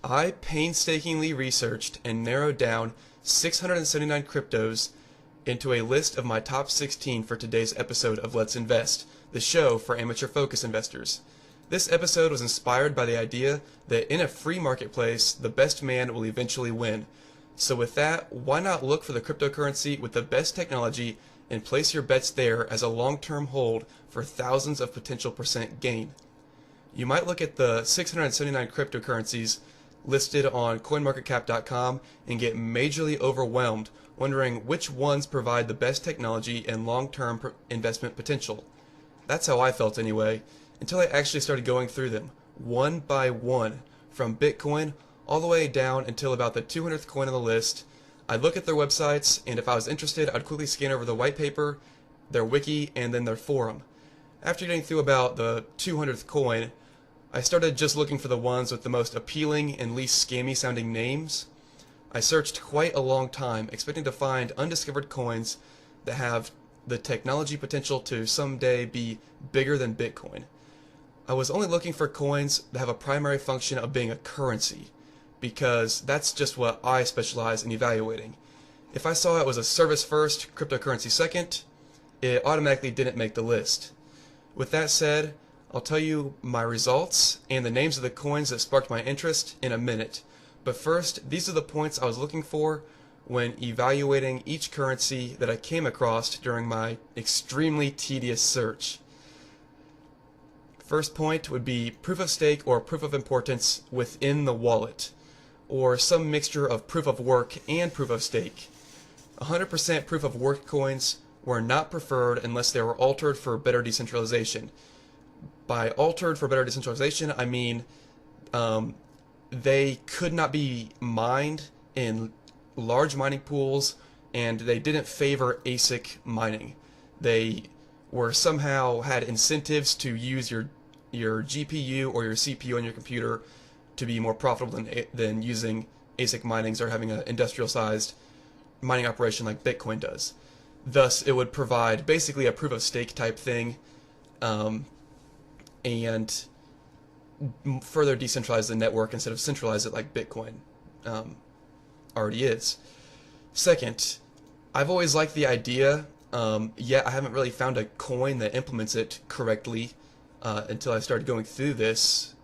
I painstakingly researched and narrowed down 679 cryptos into a list of my top 16 for today's episode of Let's Invest, the show for amateur focus investors. This episode was inspired by the idea that in a free marketplace, the best man will eventually win. So with that, why not look for the cryptocurrency with the best technology and place your bets there as a long-term hold for thousands of potential percent gain? You might look at the 679 cryptocurrencies listed on coinmarketcap.com and get majorly overwhelmed, wondering which ones provide the best technology and long-term investment potential. That's how I felt anyway, until I actually started going through them, one by one, from Bitcoin all the way down until about the 200th coin on the list. I'd look at their websites, and if I was interested, I'd quickly scan over the white paper, their wiki, and then their forum. After getting through about the 200th coin, I started just looking for the ones with the most appealing and least scammy sounding names. I searched quite a long time, expecting to find undiscovered coins that have the technology potential to someday be bigger than Bitcoin. I was only looking for coins that have a primary function of being a currency, because that's just what I specialize in evaluating. If I saw it was a service first, cryptocurrency second, it automatically didn't make the list. With that said, I'll tell you my results and the names of the coins that sparked my interest in a minute. But first, these are the points I was looking for when evaluating each currency that I came across during my extremely tedious search. First point would be proof of stake or proof of importance within the wallet, or some mixture of proof of work and proof of stake. 100% proof of work coins were not preferred unless they were altered for better decentralization. By altered for better decentralization, I mean they could not be mined in large mining pools, and they didn't favor ASIC mining. They were somehow had incentives to use your GPU or your CPU on your computer to be more profitable than using ASIC minings or having an industrial-sized mining operation like Bitcoin does. Thus, it would provide basically a proof of stake type thing, and further decentralize the network instead of centralize it like Bitcoin already is. Second, I've always liked the idea, yet I haven't really found a coin that implements it correctly until I started going through this.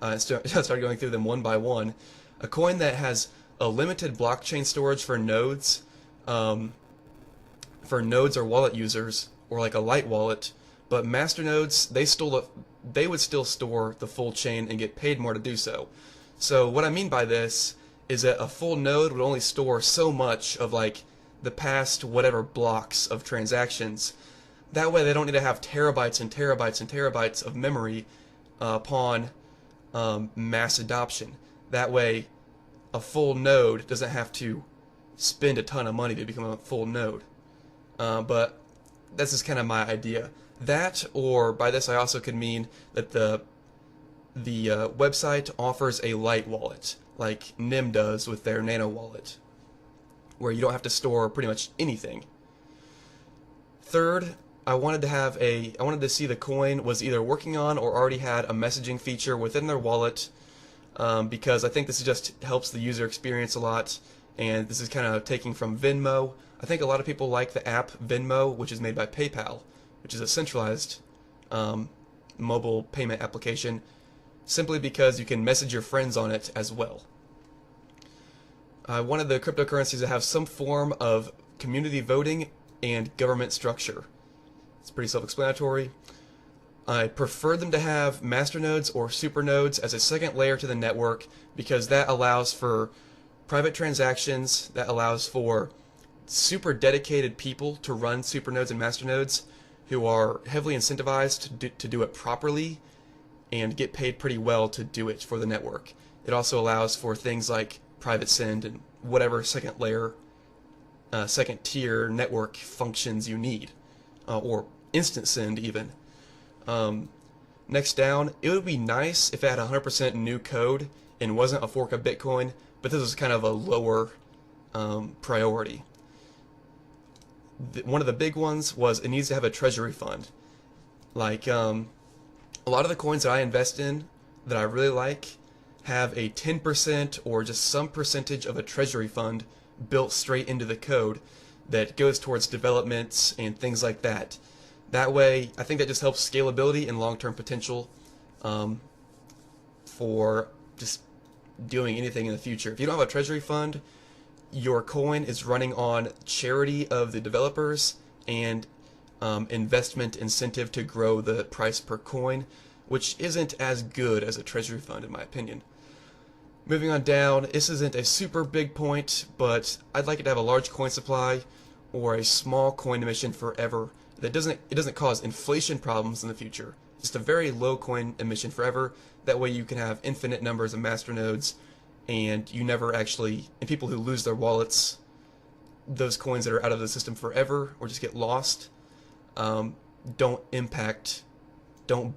I started going through them one by one. A coin that has a limited blockchain storage for nodes or wallet users, or like a light wallet, but masternodes, they would still store the full chain and get paid more to do so. So what I mean by this is that a full node would only store so much of like the past whatever blocks of transactions. That way they don't need to have terabytes and terabytes and terabytes of memory upon mass adoption. That way a full node doesn't have to spend a ton of money to become a full node. But this is kind of my idea. That, or by this I also could mean that the website offers a light wallet, like NIM does with their Nano wallet, where you don't have to store pretty much anything. Third, I wanted to see the coin was either working on or already had a messaging feature within their wallet, because I think this just helps the user experience a lot, and this is kind of taking from Venmo. I think a lot of people like the app Venmo, which is made by PayPal, which is a centralized mobile payment application, simply because you can message your friends on it as well. I wanted the cryptocurrencies to have some form of community voting and government structure. It's pretty self-explanatory. I prefer them to have masternodes or supernodes as a second layer to the network, because that allows for private transactions, that allows for super dedicated people to run supernodes and masternodes who are heavily incentivized to do it properly and get paid pretty well to do it for the network. It also allows for things like private send and whatever second layer, second tier network functions you need, or instant send even. Next down, it would be nice if it had 100% new code and wasn't a fork of Bitcoin, but this was kind of a lower priority. One of the big ones was it needs to have a treasury fund. Like a lot of the coins that I invest in that I really like have a 10% or just some percentage of a treasury fund built straight into the code that goes towards developments and things like that. That way, I think that just helps scalability and long-term potential for just doing anything in the future. If you don't have a treasury fund, your coin is running on charity of the developers and investment incentive to grow the price per coin, which isn't as good as a treasury fund in my opinion. Moving on down, this isn't a super big point, but I'd like it to have a large coin supply or a small coin emission forever. It doesn't cause inflation problems in the future. Just a very low coin emission forever. That way you can have infinite numbers of masternodes, and you never actually, and people who lose their wallets, those coins that are out of the system forever or just get lost, don't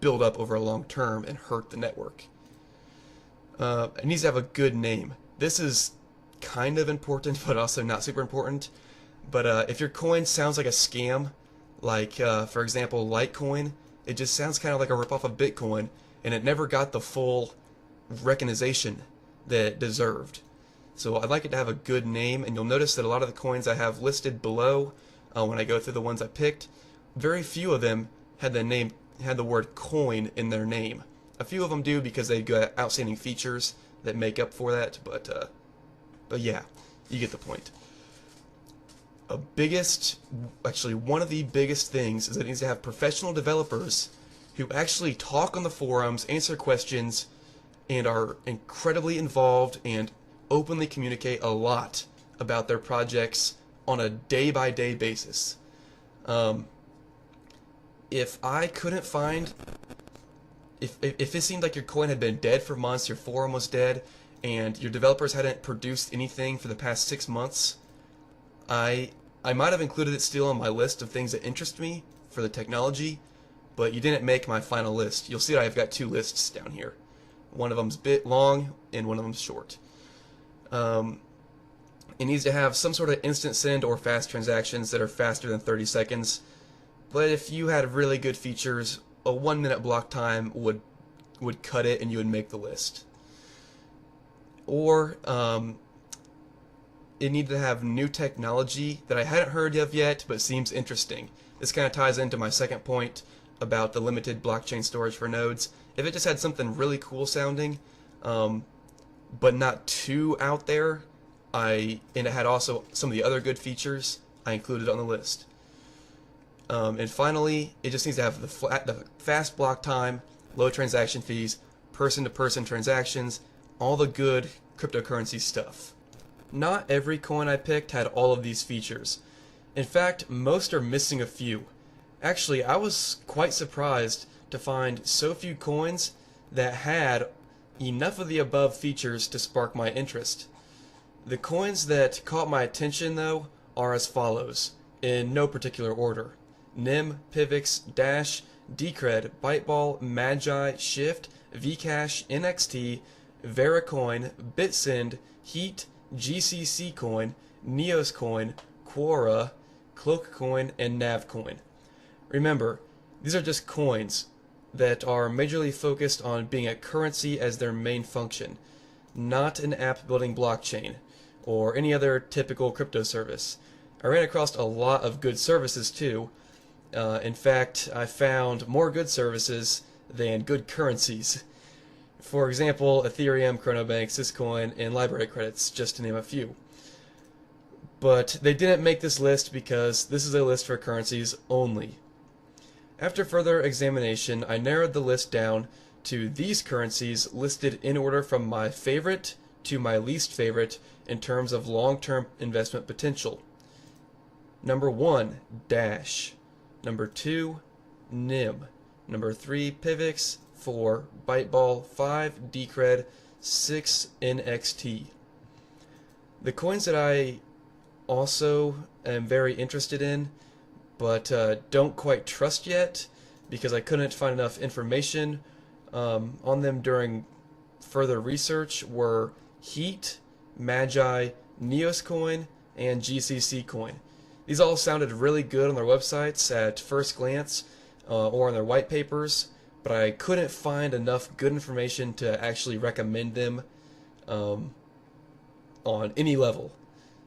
build up over a long term and hurt the network. It needs to have a good name. This is kind of important, but also not super important. But if your coin sounds like a scam, like for example Litecoin, it just sounds kind of like a ripoff of Bitcoin, and it never got the full recognition that it deserved. So I'd like it to have a good name, and you'll notice that a lot of the coins I have listed below, when I go through the ones I picked, very few of them had the word coin in their name. A few of them do because they've got outstanding features that make up for that, but yeah, you get the point. One of the biggest things is that it needs to have professional developers who actually talk on the forums, answer questions, and are incredibly involved and openly communicate a lot about their projects on a day-by-day basis. If it seemed like your coin had been dead for months, your forum was dead, and your developers hadn't produced anything for the past 6 months, I might have included it still on my list of things that interest me for the technology, but you didn't make my final list. You'll see that I've got two lists down here. One of them's a bit long, and one of them's short. It needs to have some sort of instant send or fast transactions that are faster than 30 seconds. But if you had really good features, a 1-minute block time would cut it and you would make the list. Or it needed to have new technology that I hadn't heard of yet but seems interesting. This kind of ties into my second point about the limited blockchain storage for nodes. If it just had something really cool sounding, but not too out there, and it had also some of the other good features, I included on the list. And finally, it just needs to have the fast block time, low transaction fees, person-to-person transactions, all the good cryptocurrency stuff. Not every coin I picked had all of these features. In fact, most are missing a few. Actually, I was quite surprised to find so few coins that had enough of the above features to spark my interest. The coins that caught my attention, though, are as follows, in no particular order. NIM, Pivx, Dash, Decred, Byteball, Magi, Shift, Vcash, NXT, Veracoin, Bitsend, Heat, GCC Coin, Neos Coin, Quora, Cloakcoin, and Navcoin. Remember, these are just coins that are majorly focused on being a currency as their main function, not an app-building blockchain or any other typical crypto service. I ran across a lot of good services too. In fact, I found more good services than good currencies. For example, Ethereum, Chronobank, Syscoin, and library credits, just to name a few. But they didn't make this list because this is a list for currencies only. After further examination, I narrowed the list down to these currencies listed in order from my favorite to my least favorite in terms of long-term investment potential. Number 1, Dash. Number 2, NIM. Number 3, Pivx. 4, Byteball. 5, Decred. 6, NXT. The coins that I also am very interested in, but don't quite trust yet because I couldn't find enough information on them during further research, were Heat, Magi, Neos Coin, and GCC Coin. These all sounded really good on their websites at first glance or on their white papers, but I couldn't find enough good information to actually recommend them um, on any level.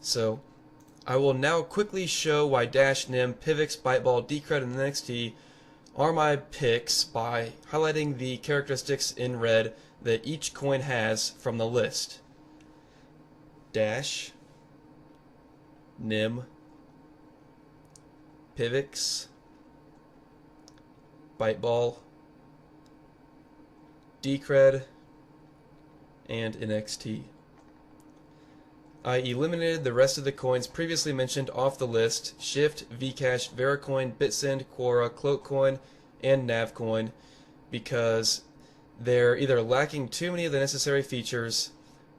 So I will now quickly show why Dash, NIM, Pivx, Byteball, Decred, and NXT are my picks by highlighting the characteristics in red that each coin has from the list. Dash, NIM, Pivx, Byteball, Decred, and NXT. I eliminated the rest of the coins previously mentioned off the list: Shift, Vcash, Veracoin, Bitsend, Quora, Cloakcoin, and Navcoin, because they're either lacking too many of the necessary features,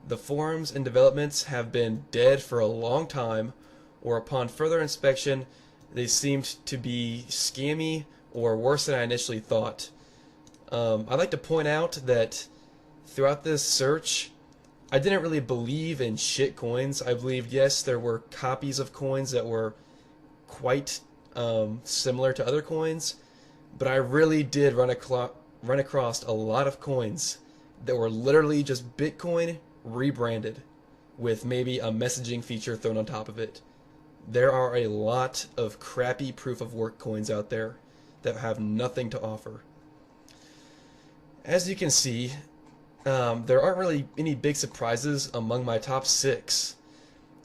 the forums and developments have been dead for a long time, or upon further inspection they seemed to be scammy or worse than I initially thought. I'd like to point out that throughout this search, I didn't really believe in shit coins. I believed, yes, there were copies of coins that were quite similar to other coins, but I really did run across a lot of coins that were literally just Bitcoin rebranded with maybe a messaging feature thrown on top of it. There are a lot of crappy proof of work coins out there that have nothing to offer. As you can see, there aren't really any big surprises among my top 6.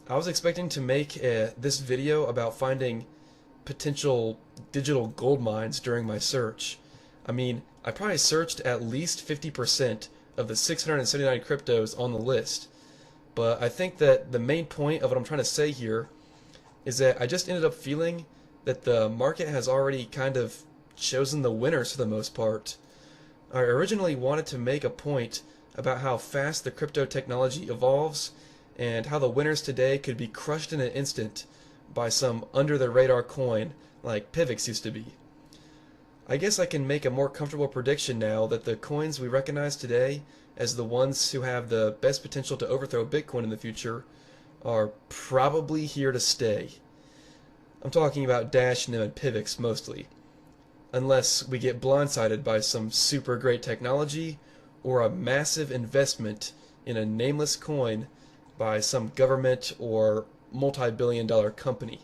I was expecting to make this video about finding potential digital gold mines during my search. I mean, I probably searched at least 50% of the 679 cryptos on the list, but I think that the main point of what I'm trying to say here is that I just ended up feeling that the market has already kind of chosen the winners for the most part. I originally wanted to make a point about how fast the crypto technology evolves and how the winners today could be crushed in an instant by some under-the-radar coin like Pivx used to be. I guess I can make a more comfortable prediction now that the coins we recognize today as the ones who have the best potential to overthrow Bitcoin in the future are probably here to stay. I'm talking about Dash, NIM, and Pivx mostly, unless we get blindsided by some super great technology or a massive investment in a nameless coin by some government or multi-billion-dollar company.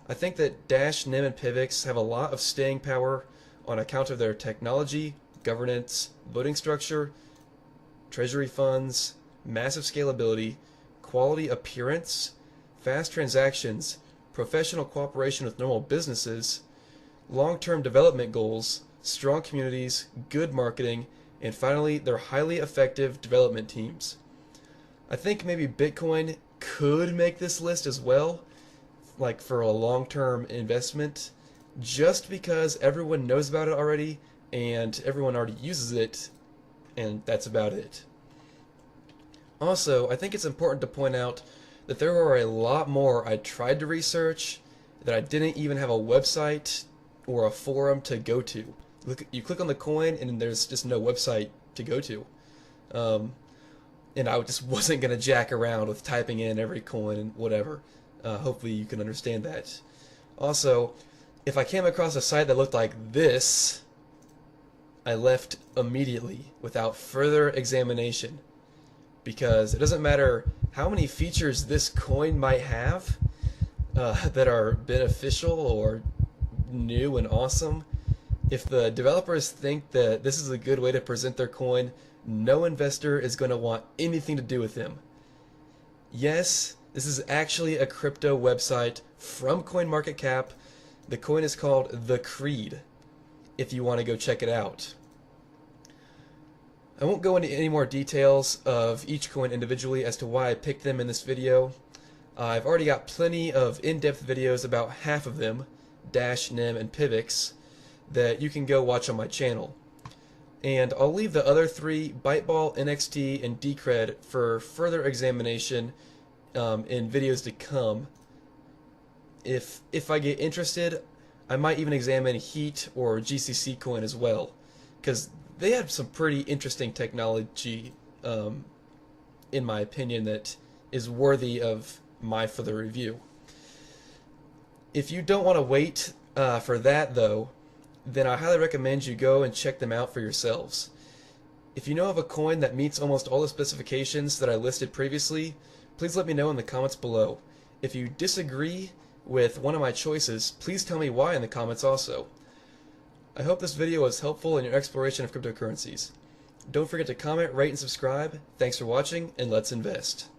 I think that Dash, NIM, and Pivx have a lot of staying power on account of their technology, governance, voting structure, treasury funds, massive scalability, quality appearance, fast transactions, professional cooperation with normal businesses, long-term development goals, strong communities, good marketing, and finally, their highly effective development teams. I think maybe Bitcoin could make this list as well, like for a long-term investment, just because everyone knows about it already and everyone already uses it, and that's about it. Also, I think it's important to point out that there are a lot more I tried to research that I didn't even have a website or a forum to go to. You click on the coin and there's just no website to go to. And I just wasn't going to jack around with typing in every coin and whatever. Hopefully you can understand that. Also, if I came across a site that looked like this, I left immediately without further examination. Because it doesn't matter how many features this coin might have that are beneficial or new and awesome. If the developers think that this is a good way to present their coin, no investor is going to want anything to do with them. Yes, this is actually a crypto website from CoinMarketCap. The coin is called The Creed, if you want to go check it out. I won't go into any more details of each coin individually as to why I picked them in this video. I've already got plenty of in-depth videos about half of them, Dash, NIM, and Pivx, that you can go watch on my channel. And I'll leave the other 3, Byteball, NXT, and Decred, for further examination in videos to come. If I get interested, I might even examine Heat or GCC coin as well, because they have some pretty interesting technology, in my opinion, that is worthy of my further review. If you don't want to wait for that, though, then I highly recommend you go and check them out for yourselves. If you know of a coin that meets almost all the specifications that I listed previously, please let me know in the comments below. If you disagree with one of my choices, please tell me why in the comments also. I hope this video was helpful in your exploration of cryptocurrencies. Don't forget to comment, rate, and subscribe. Thanks for watching, and let's invest.